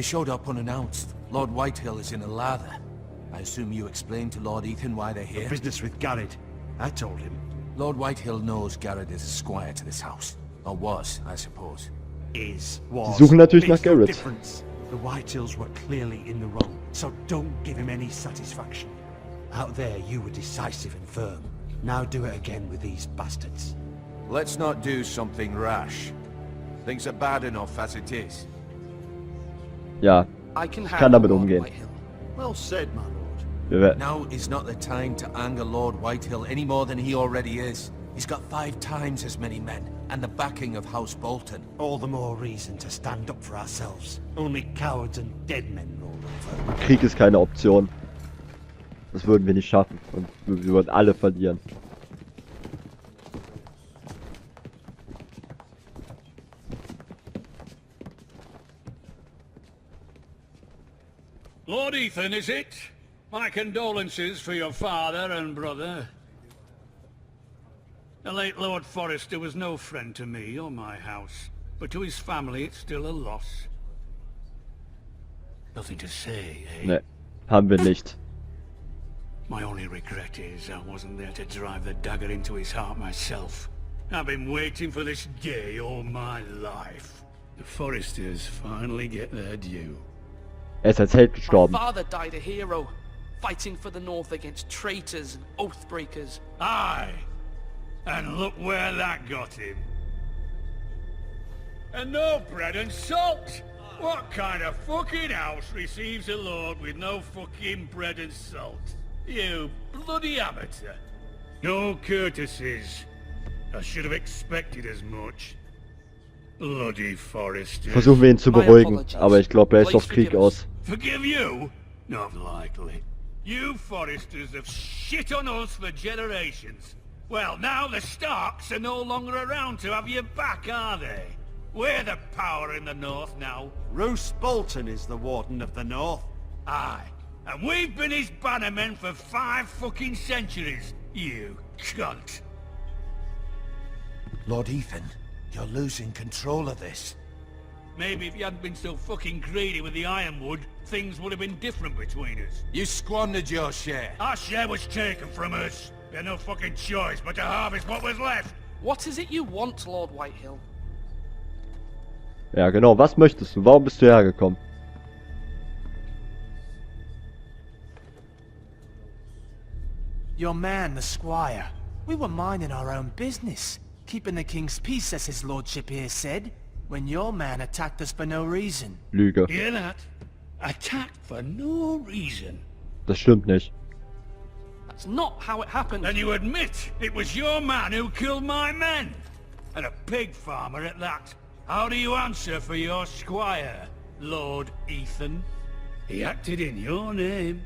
They showed up unannounced. Lord Whitehill is in a lather. I assume you explained to Lord Ethan why they're here? Business with Garrett. I told him. Lord Whitehill knows Garrett is a squire to this house. Or was, I suppose. Was. Sie suchen natürlich nach Makes no Garrett. difference. The Whitehills were clearly in the wrong, so don't give him any satisfaction. Out there, you were decisive and firm. Now do it again with these bastards. Let's not do something rash. Things are bad enough as it is. Ja, I can ich kann damit handle Lord umgehen. Whitehill. Well said, my lord. Wir werden- Now is not the time to anger Lord Whitehill any more than he already is. He's got 5 times as many men, and the backing of House Bolton. All the more reason to stand up for ourselves. Only cowards and dead men roll over. Krieg ist keine Option. Das würden wir nicht schaffen. Und wir würden alle verlieren. Lord Ethan, is it? My condolences for your father and brother. The late Lord Forrester was no friend to me or my house, but to his family it's still a loss. Nothing to say, eh? Ne, haben wir nicht. My only regret is I wasn't there to drive the dagger into his heart myself. I've been waiting for this day all my life. The Forresters finally get their due. Er ist als Held My gestorben. father died a hero, fighting for the North against traitors and oath-breakers. Aye, and look where that got him. And no bread and salt! What kind of fucking house receives a lord with no fucking bread and salt? You bloody amateur. No courtesies. I should have expected as much. Bloody Forrester. Versuchen wir ihn zu beruhigen, aber ich glaube, er ist auf Krieg aus. Forgive you? Not likely. You Forresters have shit on us for generations. Well, now the Starks are no longer around to have your back, are they? We're the power in the North now. Roose Bolton is the Warden of the North. Aye. And we've been his bannermen for 5 fucking centuries, you cunt. Lord Ethan, you're losing control of this. Maybe if you hadn't been so fucking greedy with the ironwood, things would have been different between us. You squandered your share. Our share was taken from us. We had no fucking choice but to harvest what was left. What is it you want, Lord Whitehill? Ja, genau. Was möchtest du? Warum bist du hergekommen? Your man, the squire. We were minding our own business, keeping the king's peace, as his lordship here said, when your man attacked us for no reason. Lüge. Hear that? Attacked for no reason. Das stimmt nicht. That's not how it happened. Then you admit it was your man who killed my men. And a pig farmer at that. How do you answer for your squire, Lord Ethan? He acted in your name.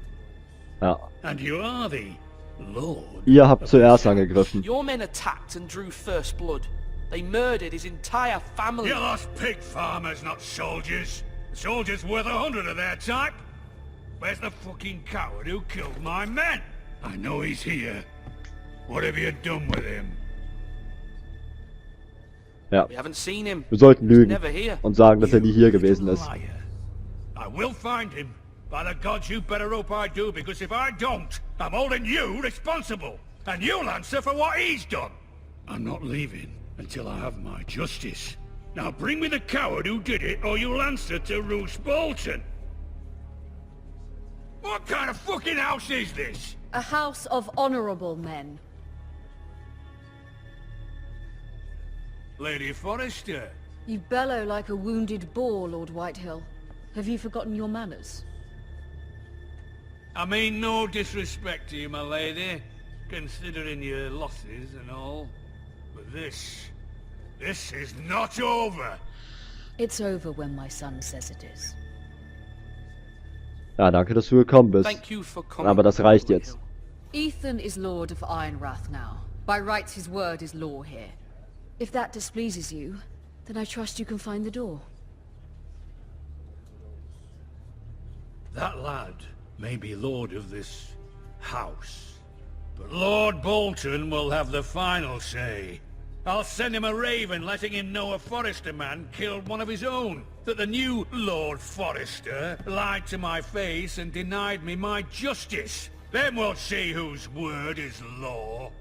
Ja. And you are the Lord. Ihr habt zuerst angegriffen. Your men attacked and drew first blood. They murdered his entire family. You lost pig farmers, not soldiers. The soldiers worth 100 of their type. Where's the fucking coward who killed my men? I know he's here. What have you done with him? Ja. We haven't seen him. Wir sollten He's lügen never here. und sagen, dass er nie hier gewesen ist. Liar. I will find him. By the gods, you better hope I do, because if I don't, I'm holding you responsible. And you'll answer for what he's done. I'm not leaving until I have my justice. Now bring me the coward who did it, or you'll answer to Roose Bolton. What kind of fucking house is this? A house of honorable men. Lady Forrester. You bellow like a wounded boar, Lord Whitehill. Have you forgotten your manners? I mean no disrespect to you, my lady, considering your losses and all. But this is not over. It's over when my son says it is. Ja, danke, dass du gekommen bist. Thank you for coming. Aber das reicht Lord jetzt. Whitehill. Ethan is Lord of Ironrath now. By rights his word is law here. If that displeases you, then I trust you can find the door. That lad may be lord of this house, but Lord Bolton will have the final say. I'll send him a raven letting him know a Forrester man killed one of his own. That the new Lord Forrester lied to my face and denied me my justice. Then we'll see whose word is law.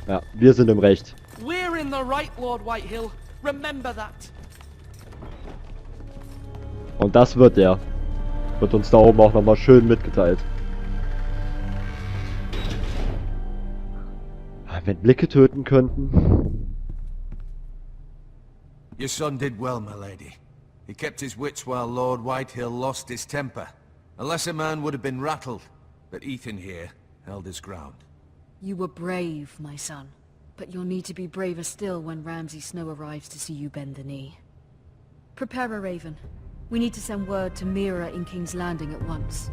Ja, wir sind im Recht. We're in the right, Lord Whitehill. Remember that. Und das wird er. Wird uns da oben auch nochmal schön mitgeteilt. Wenn Blicke töten könnten. Your son did well, my lady. He kept his wits while Lord Whitehill lost his temper. A lesser man would have been rattled, but Ethan here held his ground. You were brave, my son. But you'll need to be braver still when Ramsay Snow arrives to see you bend the knee. Prepare a raven. We need to send word to Mira in King's Landing at once.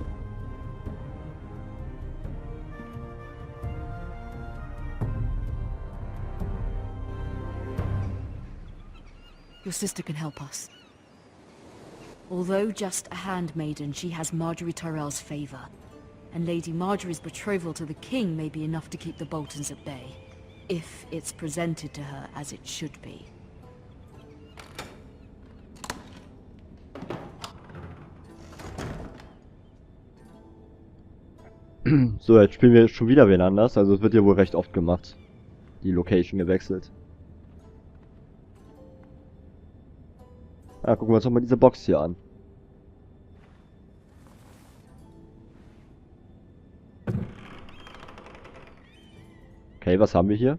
Your sister can help us. Although just a handmaiden, she has Marjorie Tyrell's favor. And Lady Marjorie's betrothal to the king may be enough to keep the Boltons at bay. If it's presented to her as it should be. So, jetzt spielen wir schon wieder wen anders. Also es wird ja wohl recht oft gemacht. Die Location gewechselt. Ja, gucken wir uns doch mal diese Box hier an. Okay, was haben wir hier?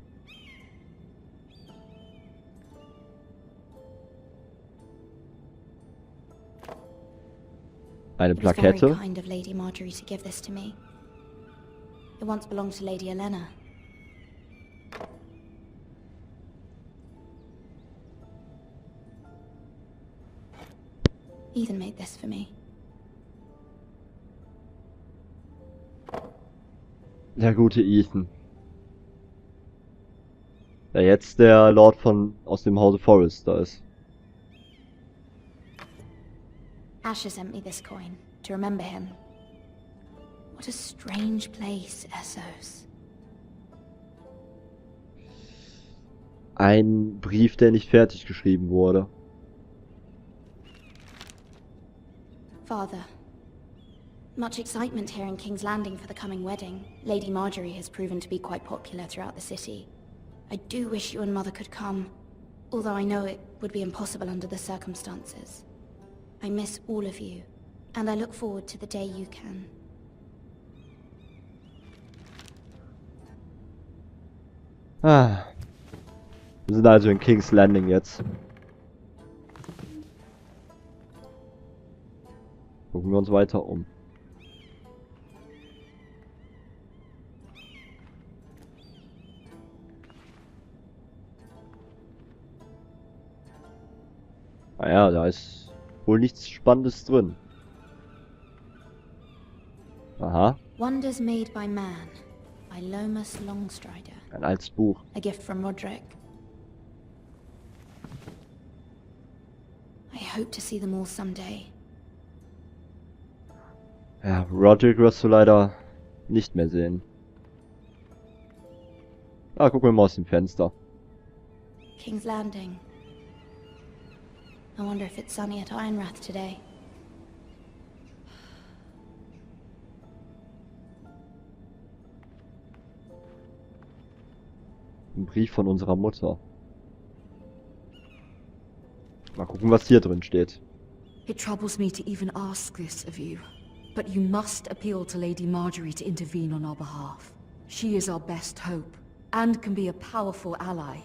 Eine It was Plakette. very kind of Lady Marjorie to give this to me. It once belonged to Lady Elena. Ethan made this for me. Der gute Ethan. Der jetzt der Lord aus dem Hause Forrester ist. Asher sent me this coin to remember him. What a strange place, Essos. Ein Brief, der nicht fertig geschrieben wurde. Father, much excitement here in King's Landing for the coming wedding. Lady Marjorie has proven to be quite popular throughout the city. I do wish you and Mother could come, although I know it would be impossible under the circumstances. I miss all of you, and I look forward to the day you can. Ah. Wir sind also in King's Landing jetzt. Gucken wir uns weiter um. Naja, da ist wohl nichts Spannendes drin. Aha, Wonders Made by Man, by Lomas Longstrider. ein altes Buch. A gift from Roderick. I hope to see them all someday. Ja, Roderick wirst du leider nicht mehr sehen. Ah, gucken wir mal aus dem Fenster. King's Landing. I wonder if it's sunny at Ironrath today. Ein Brief von unserer Mutter. Mal gucken, was hier drin steht. It troubles me to even ask this of you, but you must appeal to Lady Marjorie to intervene on our behalf. She is our best hope, and can be a powerful ally,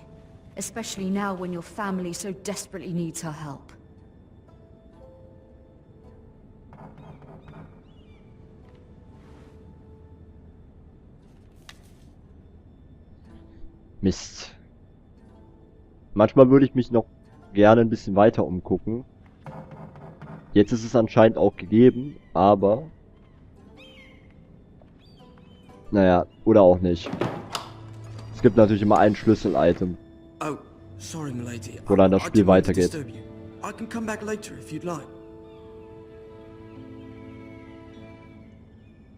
especially now when your family so desperately needs her help. Mist. Manchmal würde ich mich noch gerne ein bisschen weiter umgucken. Jetzt ist es anscheinend auch gegeben, aber... Naja, oder auch nicht. Es gibt natürlich immer ein Schlüssel-Item, Oh, sorry, milady. wo dann das I Spiel didn't mean to weitergeht. disturb you. I can come back later if you'd like.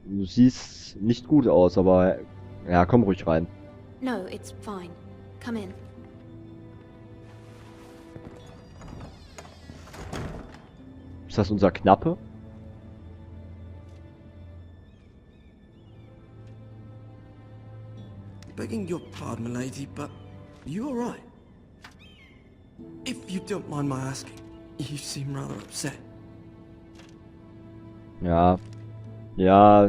Du siehst nicht gut aus, aber Ja, komm ruhig rein. No, it's fine. Come in. Ist das unser Knappe? Begging your pardon, milady, but you alright? If you don't mind my asking, you seem rather upset. Ja. Ja,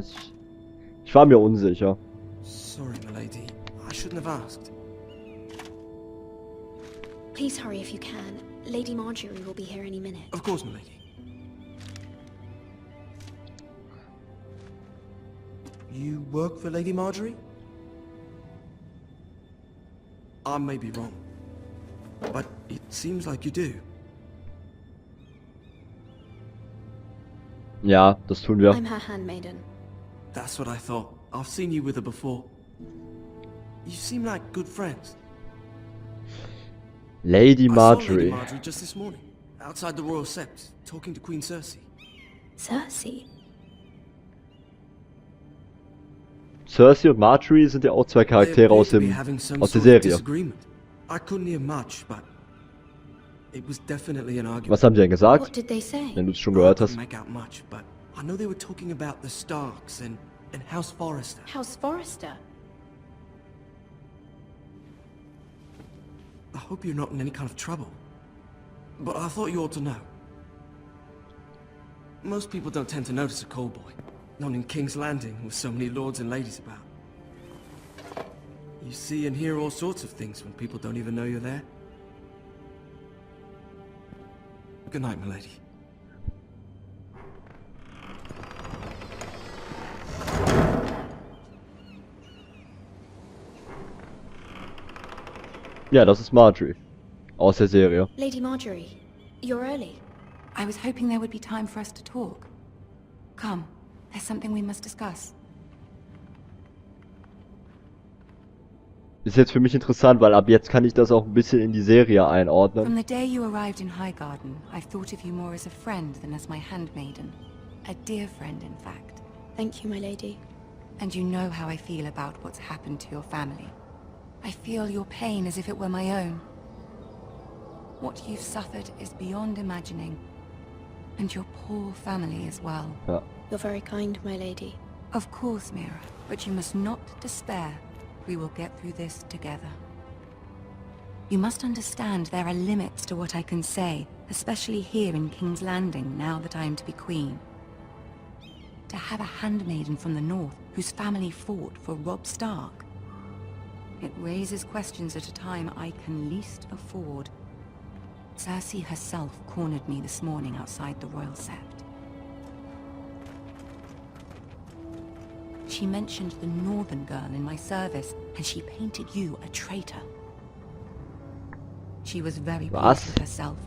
ich war mir unsicher. Sorry, milady. I shouldn't have asked. Please hurry if you can. Lady Marjorie will be here any minute. Of course, milady. You work for Lady Marjorie? I may be wrong, but it seems like you do. Ja, das tun wir. I'm her handmaiden. That's what I thought. I've seen you with her before. You seem like good friends. Lady I saw Lady Marjorie. Marjorie just this morning, outside the Royal Sept, talking to Queen Cersei. Cersei? Cersei und Marjorie sind ja auch zwei They Charaktere appear aus to be dem having some aus der sort of Serie. disagreement. I couldn't hear much, but it was definitely an argument. Was haben die denn What gesagt? did they say? Wenn du es schon I gehört couldn't hast. make out much, but I know they were talking about the Starks and House Forrester. House Forrester? I hope you're not in any kind of trouble. But I thought you ought to know. Most people don't tend to notice a callboy. Not in King's Landing with so many lords and ladies about. You see and hear all sorts of things when people don't even know you're there. Good night, milady. Ja, das ist Marjorie. Aus der Serie. Lady Marjorie, you're early. I was hoping there would be time for us to talk. Come, there's something we must discuss. Ist jetzt für mich interessant, weil ab jetzt kann ich das auch ein bisschen in die Serie einordnen. From the day you arrived in Highgarden, I've thought of you more as a friend than as my handmaiden. A dear friend, in fact. Thank you, my lady. And you know how I feel about what's happened to your family. I feel your pain as if it were my own. What you've suffered is beyond imagining. And your poor family as well. Ja. You're very kind, my lady. Of course, Mira, but you must not despair. We will get through this together. You must understand there are limits to what I can say, especially here in King's Landing, now that I am to be queen. To have a handmaiden from the north whose family fought for Robb Stark. It raises questions at a time I can least afford. Cersei herself cornered me this morning outside the Royal Sept. She mentioned the northern girl in my service, and she painted you a traitor. She was very pleased with herself.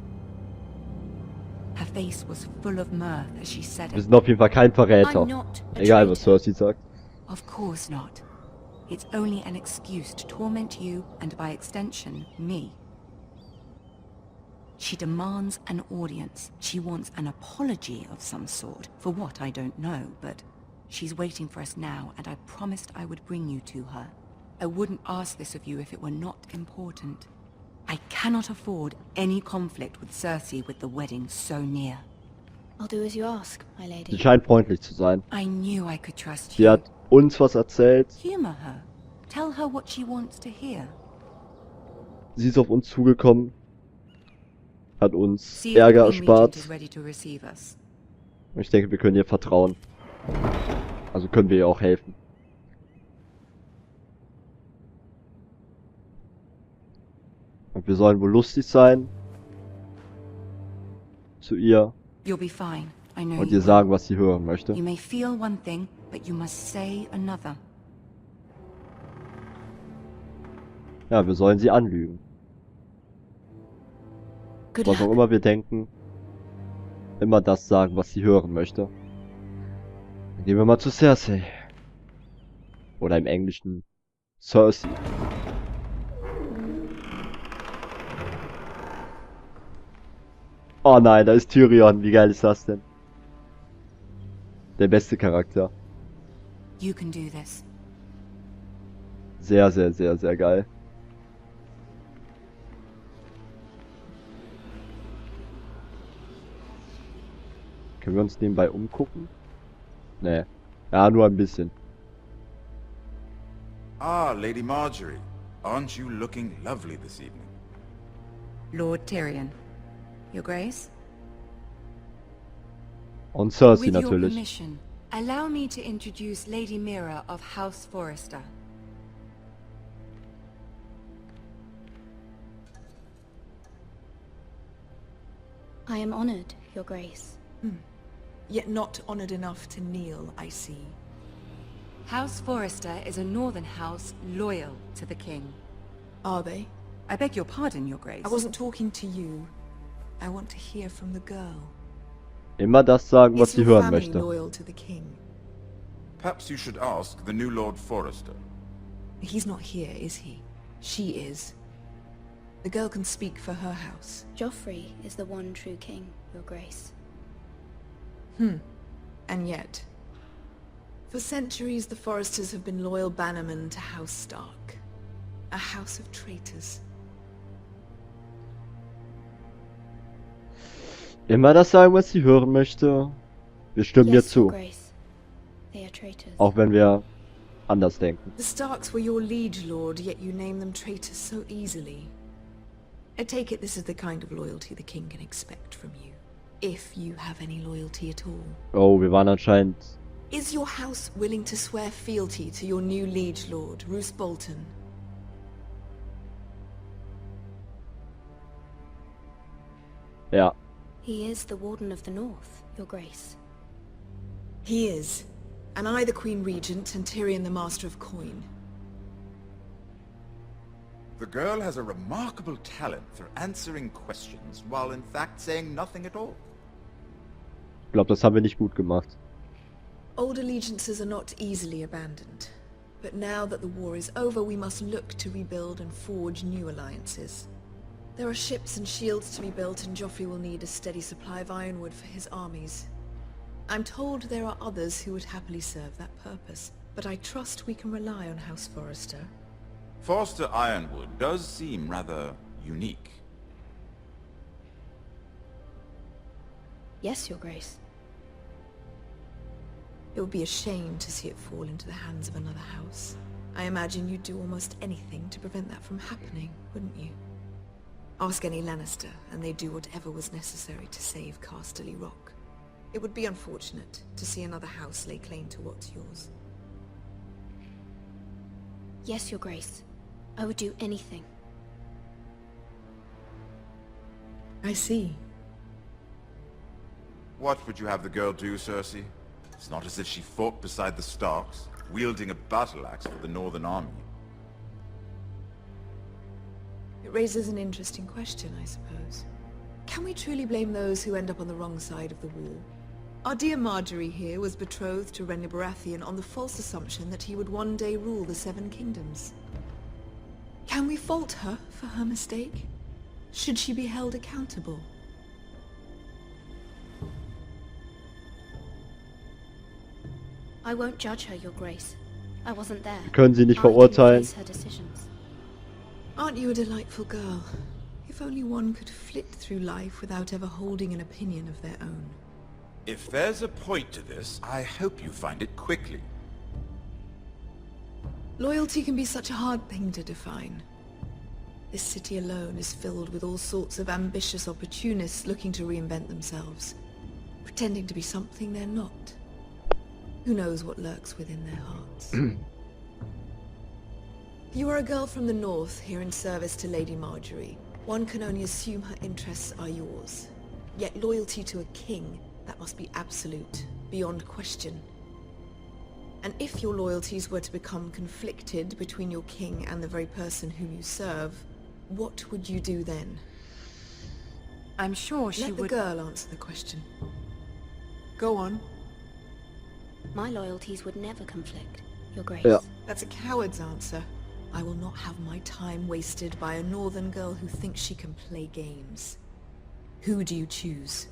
Her face was full of mirth as she said Wir it. sind auf jeden Fall kein Verräter. I'm not a Egal, was traitor. Cersei sagt. Of course not. It's only an excuse to torment you, and by extension, me. She demands an audience. She wants an apology of some sort. For what, I don't know, but she's waiting for us now, and I promised I would bring you to her. I wouldn't ask this of you if it were not important. I cannot afford any conflict with Cersei with the wedding so near. I'll do as you ask, my Sie lady. scheint freundlich zu sein. I knew I could trust Sie you. hat uns was erzählt. Humor her. Tell her what she wants to hear. Sie ist auf uns zugekommen. Hat uns See if the Ärger Queen Regent is erspart. ready to receive us. Und ich denke, wir können ihr vertrauen. Also können wir ihr auch helfen. Und wir sollen wohl lustig sein. Zu ihr. You'll be fine. I know Und you ihr will. sagen, was sie hören möchte. You may feel one thing, but you must say another. Ja, wir sollen sie anlügen. Good Was auch luck. immer wir denken. Immer das sagen, was sie hören möchte. Dann gehen wir mal zu Cersei. Oder im Englischen Cersei. Oh nein, da ist Tyrion. Wie geil ist das denn? Der beste Charakter. You can do this. sehr, sehr, sehr, sehr geil. Können wir uns nebenbei umgucken? Nee. Ja, nur ein bisschen. Ah, Lady Marjorie. Aren't you looking lovely this evening? Lord Tyrion. Your Grace? Und Cersei With your natürlich. permission, allow me to introduce Lady Mira of House Forrester. I am honored, Your Grace. Yet not honored enough to kneel, I see. House Forrester is a northern house loyal to the king. Are they? I beg your pardon, Your Grace. I wasn't talking to you. I want to hear from the girl. Immer das sagen, was Is sie your hören family möchte. loyal to the king? Perhaps you should ask the new Lord Forrester. He's not here, is he? She is. The girl can speak for her house. Joffrey is the one true king, Your Grace. And yet, for centuries the Forresters have been loyal bannermen to House Stark. A house of traitors. Immer das sagen, was sie hören möchte. Wir stimmen ihr Yes, Your zu. Grace. They are traitors. Auch wenn wir anders denken. The Starks were your liege lord, yet you name them traitors so easily. I take it this is the kind of loyalty the king can expect from you. If you have any loyalty at all. Oh, wir waren anscheinend... Is your house willing to swear fealty to your new liege lord, Roose Bolton? Ja. He is the Warden of the North, Your Grace. He is. And I the Queen Regent and Tyrion the Master of Coin. The girl has a remarkable talent for answering questions while in fact saying nothing at all. Ich glaube, das haben wir nicht gut gemacht. Old allegiances are not easily abandoned. But now that the war is over, we must look to rebuild and forge new alliances. There are ships and shields to be built, and Joffrey will need a steady supply of ironwood for his armies. I'm told there are others who would happily serve that purpose, but I trust we can rely on House Forrester. Forster Ironwood does seem rather unique. Yes, Your Grace. It would be a shame to see it fall into the hands of another house. I imagine you'd do almost anything to prevent that from happening, wouldn't you? Ask any Lannister, and they'd do whatever was necessary to save Casterly Rock. It would be unfortunate to see another house lay claim to what's yours. Yes, Your Grace. I would do anything. I see. What would you have the girl do, Cersei? It's not as if she fought beside the Starks, wielding a battle axe for the Northern Army. It raises an interesting question, I suppose. Can we truly blame those who end up on the wrong side of the war? Our dear Marjorie here was betrothed to Renly Baratheon on the false assumption that he would one day rule the Seven Kingdoms. Can we fault her for her mistake? Should she be held accountable? I won't judge her, Your Grace. I wasn't there. Wir können sie nicht I can verurteilen. face her decisions. Aren't you a delightful girl? If only one could flit through life without ever holding an opinion of their own. If there's a point to this, I hope you find it quickly. Loyalty can be such a hard thing to define. This city alone is filled with all sorts of ambitious opportunists looking to reinvent themselves, pretending to be something they're not. Who knows what lurks within their hearts? You are a girl from the north, here in service to Lady Marjorie. One can only assume her interests are yours. Yet loyalty to a king, that must be absolute, beyond question. And if your loyalties were to become conflicted between your king and the very person whom you serve, what would you do then? I'm sure she Let the would... girl answer the question. Go on. My loyalties would never conflict, Your Grace. Ja. That's a coward's answer. I will not have my time wasted by a northern girl who thinks she can play games. Who do you choose?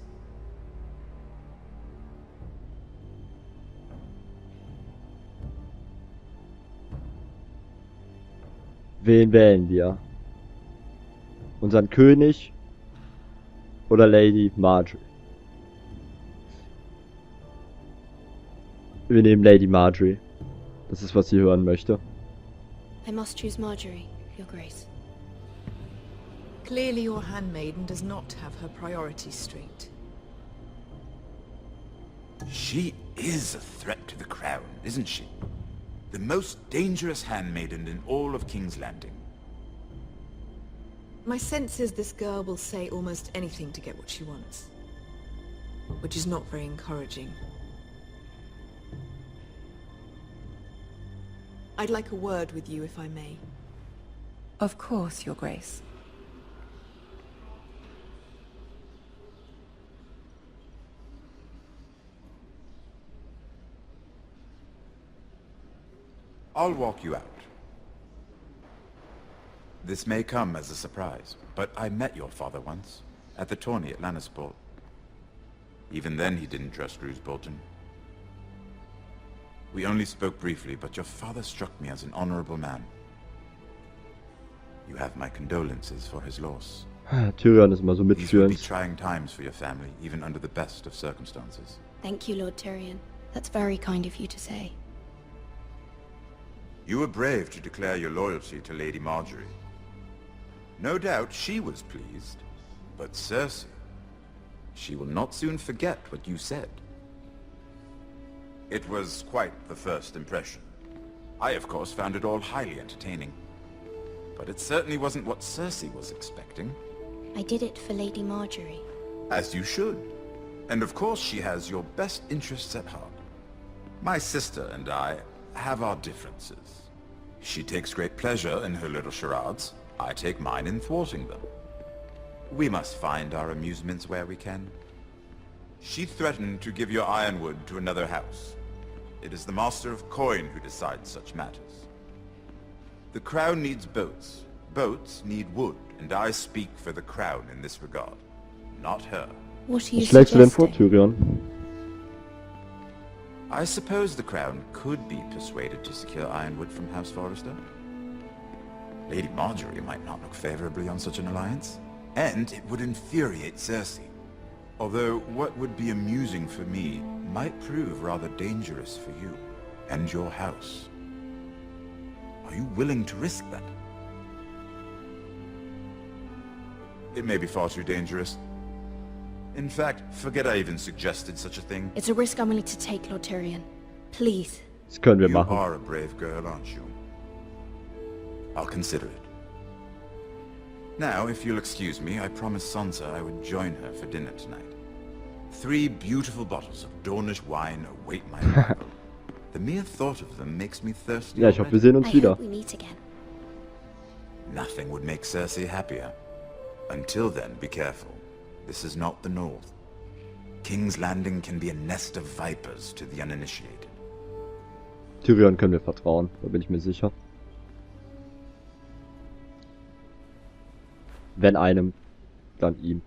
Wen wählen wir? Unseren König oder Lady Marjorie? Wir nehmen Lady Marjorie. Das ist, was sie hören möchte. I must choose Marjorie, Your Grace. Clearly your handmaiden does not have her priorities straight. She is a threat to the crown, isn't she? The most dangerous handmaiden in all of King's Landing. My sense is this girl will say almost anything to get what she wants. Which is not very encouraging. I'd like a word with you, if I may. Of course, Your Grace. I'll walk you out. This may come as a surprise, but I met your father once, at the tourney at Lannisport. Even then he didn't trust Roose Bolton. We only spoke briefly, but your father struck me as an honorable man. You have my condolences for his loss. Tyrion ist immer so These would be mitführend. trying times for your family, even under the best of circumstances. Thank you, Lord Tyrion. That's very kind of you to say. You were brave to declare your loyalty to Lady Marjorie. No doubt she was pleased, but Cersei, she will not soon forget what you said. It was quite the first impression. I, of course, found it all highly entertaining. But it certainly wasn't what Cersei was expecting. I did it for Lady Marjorie. As you should. And of course she has your best interests at heart. My sister and I have our differences. She takes great pleasure in her little charades. I take mine in thwarting them. We must find our amusements where we can. She threatened to give your ironwood to another house. It is the Master of Coin who decides such matters. The crown needs boats. Boats need wood, and I speak for the crown in this regard, not her. What are you Was schlägst du denn vor, suggesting? Tyrion? I suppose the crown could be persuaded to secure ironwood from House Forrester. Lady Marjorie might not look favorably on such an alliance, and it would infuriate Cersei. Although what would be amusing for me might prove rather dangerous for you and your house. Are you willing to risk that? It may be far too dangerous. In fact, forget I even suggested such a thing. It's a risk I'm willing to take, Lord Tyrion. Please. Das können wir You machen. are a brave girl, aren't you? I'll consider it. Now, if you'll excuse me, I promised Sansa I would join her for dinner tonight. 3 beautiful bottles of Dornish wine await my arrival. The mere thought of them makes me thirsty Ja, ich hoffe, wir already. sehen uns I wieder. hope we meet again. Nothing would make Cersei happier. Until then, be careful. This is not the North. King's Landing can be a nest of vipers to the uninitiated. Tyrion können wir vertrauen, da bin ich mir sicher. Wenn einem, dann ihm.